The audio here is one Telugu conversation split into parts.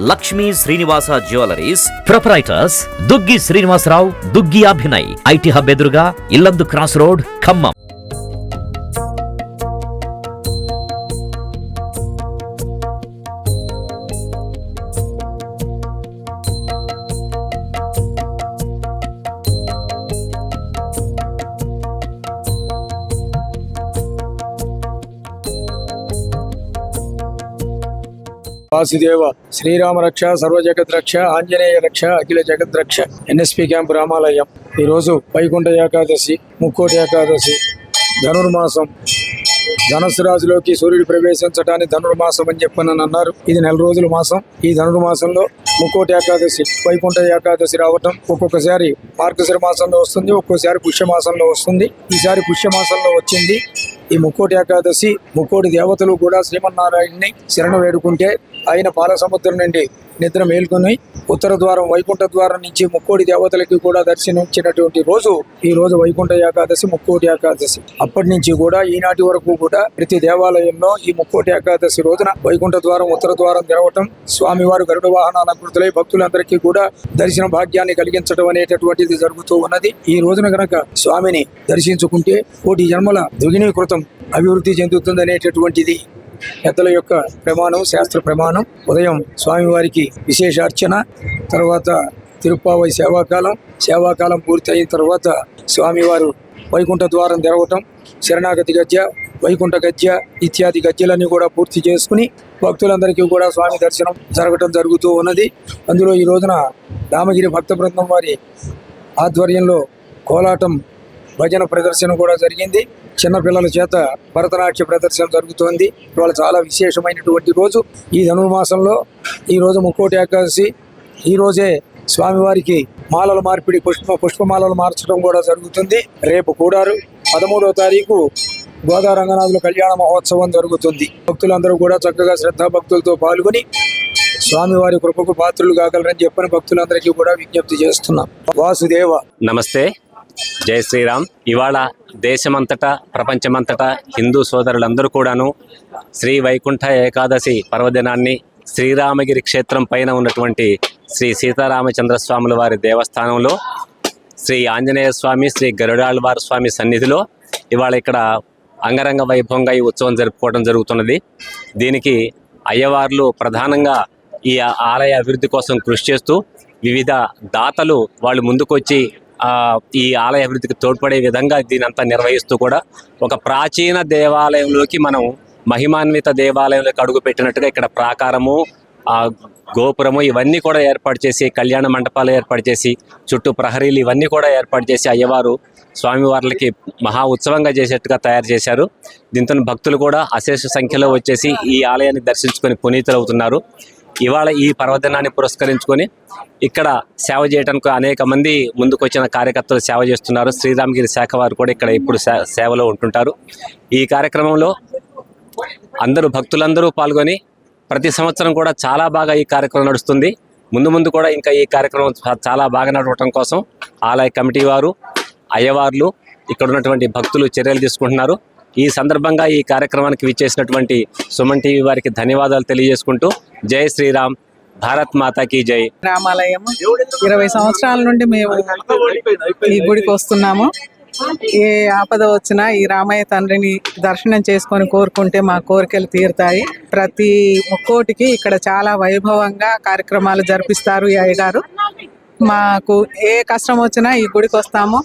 Lakshmi Srinivasa jewelleries proprietors Duggi Srinivasarao, Duggi Abhinay, IT hub ఎదురుగా ఇల్లందు క్రాస్ రోడ్, ఖమ్మం. వాసుదేవ శ్రీరామ రక్ష, సర్వజగత్ రక్ష, ఆంజనేయ రక్ష, అఖిల జగత్ రక్ష. ఎన్ఎస్పి క్యాంప్ రామాలయం. ఈరోజు వైకుంఠ ఏకాదశి, ముక్కోటి ఏకాదశి, ధనుర్మాసం. ధనుసు రాజులోకి సూర్యుడు ప్రవేశించడానికి ధనుర్మాసం అని చెప్పని అన్నారు. ఇది 4 రోజుల మాసం. ఈ ధనుర్మాసంలో ముక్కోటి ఏకాదశి, వైకుంఠ ఏకాదశి రావటం ఒక్కొక్కసారి మార్గశిర మాసంలో వస్తుంది, ఒక్కోసారి పుష్యమాసంలో వస్తుంది. ఈసారి పుష్యమాసంలో వచ్చింది. ఈ ముక్కోటి ఏకాదశి, ముక్కోటి దేవతలు కూడా శ్రీమన్నారాయణని శరణ వేడుకుంటే ఆయన పాలసముద్రం నుండి నిద్ర మేల్కొని ఉత్తర ద్వారం, వైకుంఠ ద్వారం నుంచి ముక్కోటి దేవతలకి కూడా దర్శనమిచ్చినటువంటి రోజు ఈ రోజు వైకుంఠ ఏకాదశి, ముక్కోటి ఏకాదశి. అప్పటి నుంచి కూడా ఈనాటి వరకు కూడా ప్రతి దేవాలయంలో ఈ ముక్కోటి ఏకాదశి రోజున వైకుంఠ ద్వారం, ఉత్తర ద్వారం తెరవటం, స్వామివారు గరుడ వాహనాల అలంకృతులై భక్తులందరికీ కూడా దర్శన భాగ్యాన్ని కలిగించడం అనేటటువంటిది జరుగుతూ ఉన్నది. ఈ రోజున గనక స్వామిని దర్శించుకుంటే కోటి జన్మల ద్విగుణీకృతం అభివృద్ధి చెందుతుంది అనేటటువంటిది పెద్దల యొక్క ప్రమాణం, శాస్త్ర ప్రమాణం. ఉదయం స్వామివారికి విశేష అర్చన, తర్వాత తిరుప్పావై సేవాకాలం పూర్తి అయిన తర్వాత స్వామివారు వైకుంఠ ద్వారం తెరవటం, శరణాగతి గజ్జ, వైకుంఠ గజ్జ ఇత్యాది గజ్జలన్నీ కూడా పూర్తి చేసుకుని భక్తులందరికీ కూడా స్వామి దర్శనం జరగటం జరుగుతూ ఉన్నది. అందులో ఈ రోజున రామగిరి భక్త బృందం వారి ఆధ్వర్యంలో కోలాటం, భజన ప్రదర్శన కూడా జరిగింది. చిన్నపిల్లల చేత భరతనాట్య ప్రదర్శన జరుగుతోంది. ఇవాళ చాలా విశేషమైనటువంటి రోజు. ఈ ధనుర్మాసంలో ఈ రోజు ముక్కోటి ఏకాదశి. ఈ రోజే స్వామివారికి మాలల మార్పిడి, పుష్పమాలలు మార్చడం కూడా జరుగుతుంది. రేపు కూడా 13వ తారీఖు గోదా రంగనాథుల కళ్యాణ మహోత్సవం జరుగుతుంది. భక్తులందరూ కూడా చక్కగా శ్రద్ధాభక్తులతో పాల్గొని స్వామివారి కృపకు పాత్రులు కాగలరని చెప్పని భక్తులందరికీ కూడా విజ్ఞప్తి చేస్తున్నాం. వాసుదేవ. నమస్తే, జై శ్రీరామ్. ఇవాళ దేశమంతటా, ప్రపంచమంతటా హిందూ సోదరులందరూ కూడాను శ్రీ వైకుంఠ ఏకాదశి పర్వదినాన్ని శ్రీరామగిరి క్షేత్రం పైన ఉన్నటువంటి శ్రీ సీతారామచంద్ర స్వాముల వారి దేవస్థానంలో శ్రీ ఆంజనేయ స్వామి, శ్రీ గరుడాళ్వార స్వామి సన్నిధిలో ఇవాళ ఇక్కడ అంగరంగ వైభవంగా ఈ ఉత్సవం జరుపుకోవడం జరుగుతున్నది. దీనికి అయ్యవార్లు ప్రధానంగా ఈ ఆలయ అభివృద్ధి కోసం కృషి చేస్తూ వివిధ దాతలు వాళ్ళు ముందుకొచ్చి ఈ ఆలయ అభివృద్ధికి తోడ్పడే విధంగా దీని అంతా నిర్వహిస్తూ కూడా ఒక ప్రాచీన దేవాలయంలోకి మనం మహిమాన్విత దేవాలయంలోకి అడుగు పెట్టినట్టుగా ఇక్కడ ప్రాకారము, గోపురము ఇవన్నీ కూడా ఏర్పాటు చేసి, కళ్యాణ మండపాలు ఏర్పాటు చేసి, చుట్టూ ప్రహరీలు ఇవన్నీ కూడా ఏర్పాటు చేసి అయ్యవారు స్వామివార్లకి మహా ఉత్సవంగా చేసేట్టుగా తయారు చేశారు. దీంతో భక్తులు కూడా అశేష సంఖ్యలో వచ్చేసి ఈ ఆలయాన్ని దర్శించుకొని పునీతులవుతున్నారు. ఇవాళ ఈ పర్వదినాన్ని పురస్కరించుకొని ఇక్కడ సేవ చేయడానికి అనేక మంది ముందుకొచ్చిన కార్యకర్తలు సేవ చేస్తున్నారు. శ్రీరామగిరి శాఖ వారు కూడా ఇక్కడ ఇప్పుడు సేవలో ఉంటుంటారు. ఈ కార్యక్రమంలో అందరూ భక్తులందరూ పాల్గొని ప్రతి సంవత్సరం కూడా చాలా బాగా ఈ కార్యక్రమం నడుస్తుంది. ముందు కూడా ఇంకా ఈ కార్యక్రమం చాలా బాగా నడవటం కోసం ఆలయ కమిటీ వారు, అయ్యవార్లు, ఇక్కడ ఉన్నటువంటి భక్తులు చర్యలు తీసుకుంటున్నారు. ఈ సందర్భంగా ఈ కార్యక్రమానికి విచ్చేసినటువంటి సుమన్ టీవీ వారికి ధన్యవాదాలు తెలియజేసుకుంటూ జై శ్రీరామ్, భారత్ మాతాకి జై. రామాలయం 20 సంవత్సరాల నుండి మేము ఈ గుడికి వస్తున్నాము. ఏ ఆపద వచ్చినా ఈ రామయ్య తండ్రిని దర్శనం చేసుకొని కోరుకుంటే మా కోరికలు తీరుతాయి. ప్రతి ముక్కోటికి ఇక్కడ చాలా వైభవంగా కార్యక్రమాలు జరిపిస్తారు ఈ అయ్యగారు. మాకు ఏ కష్టం వచ్చినా ఈ గుడికి వస్తాము,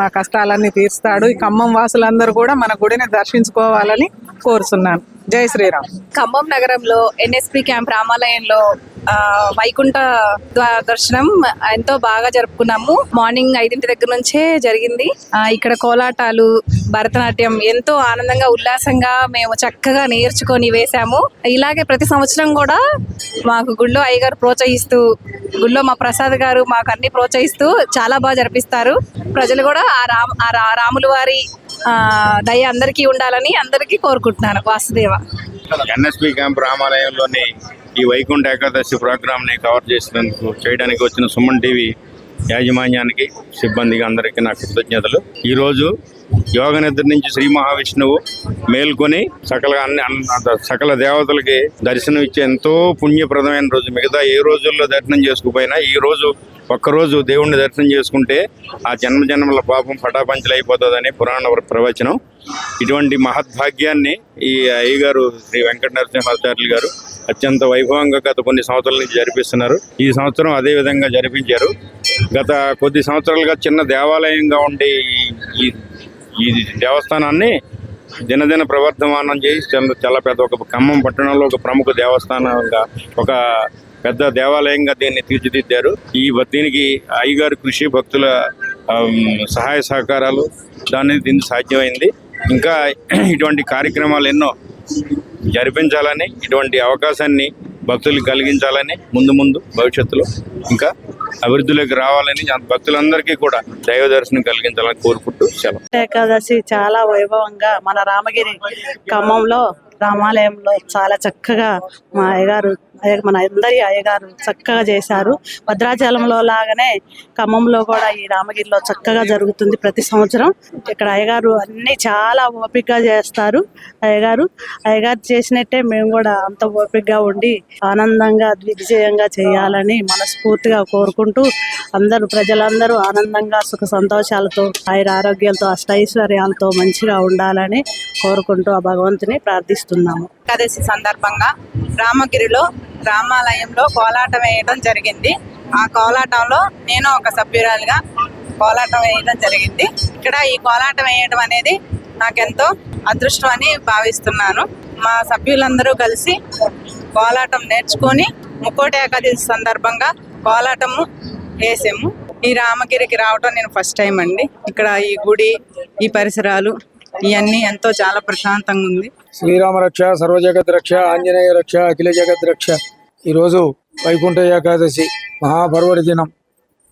మా కష్టాలన్నీ తీరుస్తాడు. ఈ ఖమ్మం వాసులందరూ కూడా మన గుడిని దర్శించుకోవాలని కోరుతున్నాను. జై శ్రీరామ్. ఖమ్మం నగరంలో ఎన్ఎస్పి క్యాంప్ రామాలయంలో వైకుంఠ దర్శనం ఎంతో బాగా జరుపుకున్నాము. మార్నింగ్ 5 దగ్గర నుంచే జరిగింది. ఇక్కడ కోలాటాలు, భరతనాట్యం ఎంతో ఆనందంగా, ఉల్లాసంగా మేము చక్కగా నేర్చుకొని వేశాము. ఇలాగే ప్రతి సంవత్సరం కూడా మాకు గుళ్ళో అయ్యగారు ప్రోత్సహిస్తూ, గుళ్ళో మా ప్రసాద్ గారు మాకు అన్ని ప్రోత్సహిస్తూ చాలా బాగా జరిపిస్తారు. ప్రజలు కూడా ఆ రాముల వారి దయ అందరికీ ఉండాలని అందరికీ కోరుకుంటున్నాను. వాసుదేవ. ఎన్ఎస్పి క్యాంప్ రామాలయంలోని ఈ వైకుంఠ ఏకాదశి ప్రోగ్రామ్ని కవర్ చేయడానికి వచ్చిన సుమన్ టీవీ యాజమాన్యానికి, సిబ్బందికి అందరికీ నా కృతజ్ఞతలు. ఈరోజు యోగ నిద్ర నుంచి శ్రీ మహావిష్ణువు మేల్కొని సకల దేవతలకి దర్శనం ఇచ్చే ఎంతో పుణ్యప్రదమైన రోజు. మిగతా ఏ రోజుల్లో దర్శనం చేసుకుపోయినా ఈ రోజు ఒక్కరోజు దేవుణ్ణి దర్శనం చేసుకుంటే ఆ జన్మల పాపం పటాపంచలు అయిపోతుందని పురాణ ప్రవచనం. ఇటువంటి మహద్భాగ్యాన్ని ఈ అయ్యగారు శ్రీ వెంకట నరసింహాచార్యులు గారు అత్యంత వైభవంగా గత కొన్ని సంవత్సరాల నుంచి జరిపిస్తున్నారు. ఈ సంవత్సరం అదే విధంగా జరిపించారు. గత కొద్ది సంవత్సరాలుగా చిన్న దేవాలయంగా ఉండే ఈ దేవస్థానాన్ని దినదిన ప్రవర్ధమానం చేసి చాలా పెద్ద ఒక ఖమ్మం పట్టణంలో ఒక ప్రముఖ దేవస్థానంగా ఒక పెద్ద దేవాలయంగా దీన్ని తీర్చిదిద్దారు. దీనికి అయ్యగారి కృషి, భక్తుల సహాయ సహకారాలు దీనికి సాధ్యమైంది. ఇంకా ఇటువంటి కార్యక్రమాలు ఎన్నో జరిపించాలని, ఇటువంటి అవకాశాన్ని భక్తులకు కలిగించాలని, ముందు భవిష్యత్తులో ఇంకా అభివృద్ధిలోకి రావాలని భక్తులందరికీ కూడా దైవ దర్శనం కలిగించాలని కోరుకుంటూ సెలవు. ఏకాదశి చాలా వైభవంగా మన రామగిరి ఖమ్మంలో రామాలయంలో చాలా చక్కగా మా అయ్యగారు మన అందరి అయ్యగారు చక్కగా చేశారు. భద్రాచలంలో లాగానే ఖమ్మంలో కూడా ఈ రామగిరిలో చక్కగా జరుగుతుంది ప్రతి సంవత్సరం. ఇక్కడ అయ్యగారు అన్ని చాలా ఓపికగా చేస్తారు. అయ్యగారు చేసినట్టే మేము కూడా అంత ఓపికగా ఉండి ఆనందంగా దిగ్విజయంగా చేయాలని మనస్ఫూర్తిగా కోరుకుంటూ ప్రజలందరూ ఆనందంగా సుఖ సంతోషాలతో ఆరోగ్యాలతో అష్టైశ్వర్యాలతో మంచిగా ఉండాలని కోరుకుంటూ ఆ భగవంతుని ప్రార్థిస్తున్నాము. ఏకాదశి సందర్భంగా రామగిరిలో రామాలయంలో కోలాటం వేయడం జరిగింది. ఆ కోలాటంలో నేను ఒక సభ్యురాలుగా కోలాటం వేయడం జరిగింది. ఇక్కడ ఈ కోలాటం వేయడం అనేది నాకెంతో అదృష్టం అని భావిస్తున్నాను. మా సభ్యులందరూ కలిసి కోలాటం నేర్చుకొని ముక్కోటి ఏకాదశి సందర్భంగా కోలాటము వేసాము. ఈ రామగిరికి రావడం నేను ఫస్ట్ టైం అండి. ఇక్కడ ఈ గుడి, ఈ పరిసరాలు ఇవన్నీ ఎంతో చాలా ప్రశాంతంగా ఉంది. శ్రీరామ రక్ష, సర్వజగత్ రక్ష, ఆంజనేయ రక్ష, అఖిల జగత్ రక్ష. ఈరోజు వైకుంఠ ఏకాదశి మహాపర్వడి దినం,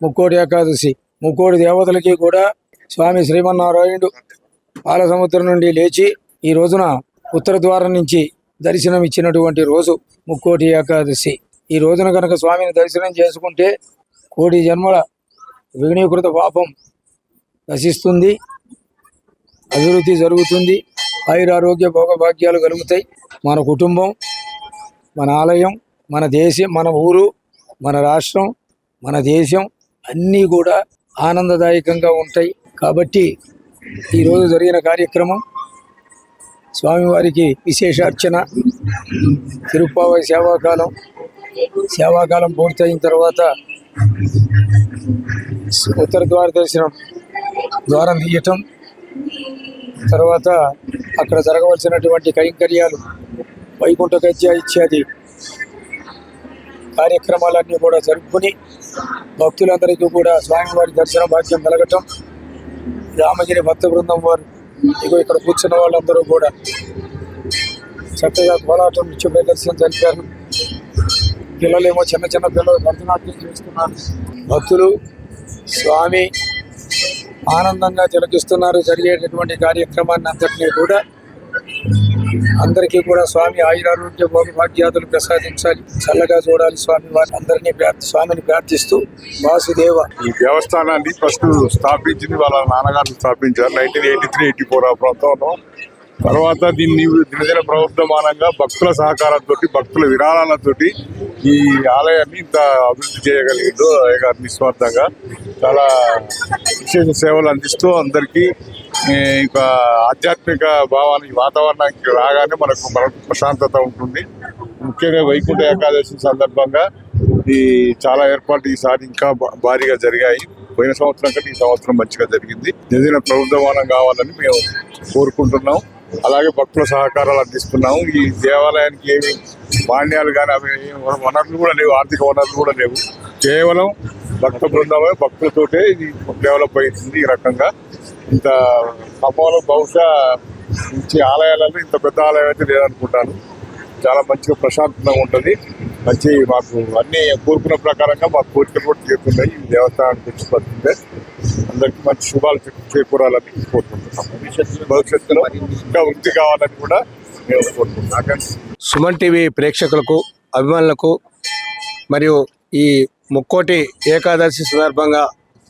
ముక్కోటి ఏకాదశి. ముక్కోటి దేవతలకి కూడా స్వామి శ్రీమన్నారాయణుడు పాల సముద్రం నుండి లేచి ఈ రోజున ఉత్తర ద్వారం నుంచి దర్శనం ఇచ్చినటువంటి రోజు ముక్కోటి ఏకాదశి. ఈ రోజున కనుక స్వామిని దర్శనం చేసుకుంటే కోటి జన్మల విఘ్నీకృత పాపం నశిస్తుంది, అభివృద్ధి జరుగుతుంది, ఆయురారోగ్య భోగభాగ్యాలు కలుగుతాయి. మన కుటుంబం, మన ఆలయం, మన దేశం, మన ఊరు, మన రాష్ట్రం, మన దేశం అన్నీ కూడా ఆనందదాయకంగా ఉంటాయి. కాబట్టి ఈరోజు జరిగిన కార్యక్రమం స్వామివారికి విశేషార్చన, తిరుప్పావై సేవాకాలం పూర్తయిన తర్వాత ఉత్తర ద్వార దర్శనం, ద్వారం తీయటం, తర్వాత అక్కడ జరగవలసినటువంటి కైంకర్యాలు, వైకుంఠ గద్య ఇత్యాది కార్యక్రమాలన్నీ కూడా జరుపుకుని భక్తులందరికీ కూడా స్వామివారి దర్శన భాగ్యం కలగటం. రామగిరి భక్త బృందం వారు ఇక్కడ కూర్చున్న వాళ్ళందరూ కూడా చక్కగా కోలాటం నృత్య ప్రదర్శన జరిపారు. పిల్లలేమో చిన్న పిల్లలు భరతనాట్యం చేస్తున్నారు. భక్తులు స్వామి ఆనందంగా తిలకిస్తున్నారు. జరిగేటటువంటి కార్యక్రమాన్ని అంతటినీ కూడా అందరికీ కూడా స్వామి ఆయురారోగ్య భోగభాగ్యాదులు ప్రసాదించాలి, చల్లగా చూడాలి స్వామి వారి అందరినీ స్వామిని ప్రార్థిస్తూ వాసుదేవ. ఈ దేవస్థానాన్ని ఫస్ట్ స్థాపించింది వాళ్ళ నాన్నగారు స్థాపించారు 1983-84 ఆ ప్రాంతంలో. తర్వాత దీన్ని దినదిన ప్రవర్ధమానంగా భక్తుల సహకారంతో, భక్తుల విరాళాలతోటి ఈ ఆలయాన్ని ఇంత అభివృద్ధి చేయగలిగిందో అయ్యగారు నిస్వార్థంగా చాలా విశేష సేవలు అందిస్తూ అందరికీ ఇక ఆధ్యాత్మిక భావానికి వాతావరణానికి రాగానే మనకు ప్రశాంతత ఉంటుంది. ముఖ్యంగా వైకుంఠ ఏకాదశి సందర్భంగా ఈ చాలా ఏర్పాట్లు ఈసారి ఇంకా భారీగా జరిగాయి. పోయిన సంవత్సరం కంటే ఈ సంవత్సరం మంచిగా జరిగింది. నిజమైన ప్రవర్ధమానం కావాలని మేము కోరుకుంటున్నాం. అలాగే భక్తుల సహకారాలు అందిస్తున్నాము. ఈ దేవాలయానికి ఏమి మాన్యాలు కానీ అవి వనరులు కూడా లేవు, ఆర్థిక వనరులు కూడా లేవు. కేవలం భక్త బృందమే, భక్తులతోటే ఇది డెవలప్ అవుతుంది. ఈ రకంగా ఇంత ఖమ్మంలో బహుశా మంచి ఆలయాలలో ఇంత పెద్ద ఆలయం అయితే లేదనుకుంటాను. చాలా మంచిగా ప్రశాంతంగా ఉంటుంది. మంచి మాకు అన్ని కోరుకున్న ప్రకారంగా మా కోరికలు కూడా చేరుతున్నాయి. ఈ దేవస్థానానికి వచ్చి పడుతుంటే అందరికీ మంచి శుభాలు చేకూరాలని కోరుకుంటున్నాం. భవిష్యత్తులో ఇంకా వృద్ధి కావాలని కూడా మేము కోరుకుంటున్నాం. సుమన్ టీవీ ప్రేక్షకులకు, అభిమానులకు మరియు ఈ ముక్కోటి ఏకాదశి సందర్భంగా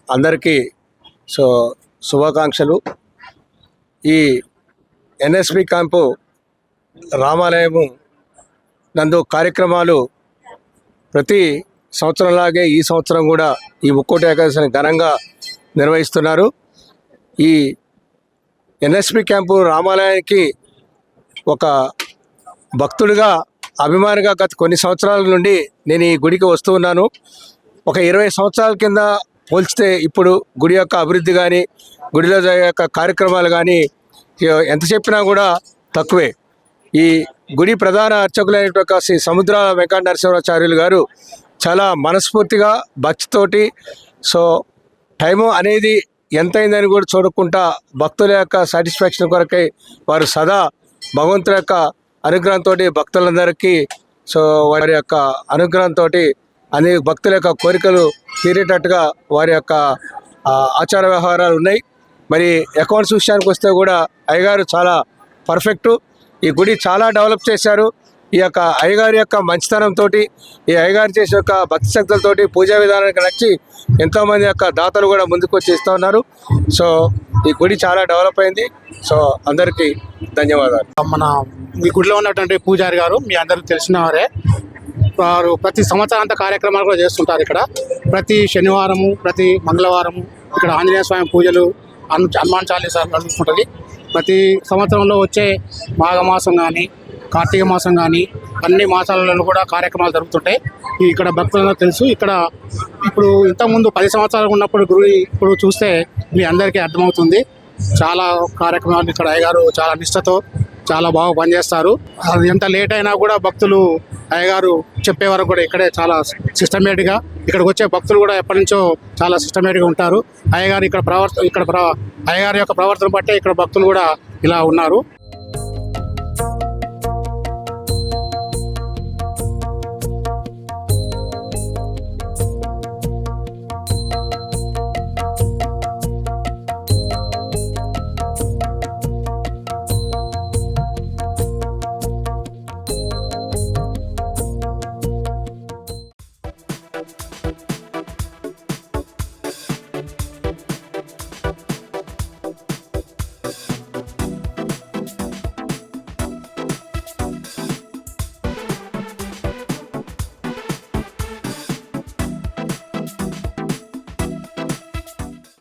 అందరికీ శుభాకాంక్షలు. ఈ ఎన్ఎస్పి క్యాంపు రామాలయము నందు కార్యక్రమాలు ప్రతి సంవత్సరంలాగే ఈ సంవత్సరం కూడా ఈ ముక్కోటి ఏకాదశిని ఘనంగా నిర్వహిస్తున్నారు. ఈ ఎన్ఎస్పి క్యాంపు రామాలయానికి ఒక భక్తుడిగా అభిమానిగా గత కొన్ని సంవత్సరాల నుండి నేను ఈ గుడికి వస్తూ ఉన్నాను. ఒక 20 సంవత్సరాల కింద పోల్చితే ఇప్పుడు గుడి యొక్క అభివృద్ధి కానీ గుడిలో యొక్క కార్యక్రమాలు కానీ ఎంత చెప్పినా కూడా తక్కువే. ఈ గుడి ప్రధాన అర్చకులైనటువంటి శ్రీ సముద్రాల వెంకట నరసింహాచార్యులు గారు చాలా మనస్ఫూర్తిగా భక్తితోటి టైము అనేది ఎంతైందని కూడా చూడకుండా భక్తుల యొక్క సాటిస్ఫాక్షన్ కొరకై వారు సదా భగవంతుల యొక్క అనుగ్రహంతో భక్తులందరికీ వారి యొక్క అనుగ్రహంతో అనే భక్తుల యొక్క కోరికలు తీరేటట్టుగా వారి యొక్క ఆచార వ్యవహారాలు ఉన్నాయి. మరి అకౌంట్స్ విషయానికి వస్తే కూడా అయ్యగారు చాలా పర్ఫెక్టు. ఈ గుడి చాలా డెవలప్ చేశారు. ఈ యొక్క అయ్యగారి యొక్క మంచితనంతో ఈ అయ్యగారు చేసే యొక్క భక్తి శక్తులతోటి పూజా విధానానికి నచ్చి ఎంతోమంది యొక్క దాతలు కూడా ముందుకు వచ్చి ఇస్తూ ఉన్నారు. ఈ గుడి చాలా డెవలప్ అయింది. అందరికీ ధన్యవాదాలు. మన ఈ గుడిలో ఉన్నటువంటి పూజారి గారు మీ అందరికీ తెలిసిన వారే. వారు ప్రతి సంవత్సరాంత కార్యక్రమాలు కూడా చేస్తుంటారు. ఇక్కడ ప్రతి శనివారము ప్రతి మంగళవారము ఇక్కడ ఆంజనేయ స్వామి పూజలు హనుమాన్ చాలీసా నడుస్తుంటుంది. ప్రతి సంవత్సరంలో వచ్చే మాఘమాసం కానీ కార్తీక మాసం కానీ అన్ని మాసాలలో కూడా కార్యక్రమాలు జరుగుతుంటాయి. ఇక్కడ భక్తులందరూ తెలుసు. ఇక్కడ ఇప్పుడు ఇంతకుముందు 10 సంవత్సరాలు ఉన్నప్పుడు గుడి ఇప్పుడు చూస్తే మీ అందరికీ అర్థమవుతుంది. చాలా కార్యక్రమాలు ఇక్కడ అయ్యగారు చాలా నిష్ఠతో చాలా బాగా పనిచేస్తారు. అది ఎంత లేట్ అయినా కూడా భక్తులు అయ్యగారు చెప్పే వరకు కూడా ఇక్కడే చాలా సిస్టమేటిక్గా ఇక్కడికి వచ్చే భక్తులు కూడా ఎప్పటి నుంచో చాలా సిస్టమేటిక్గా ఉంటారు. అయ్యగారు అయ్యగారి యొక్క ప్రవర్తన బట్టే ఇక్కడ భక్తులు కూడా ఇలా ఉన్నారు.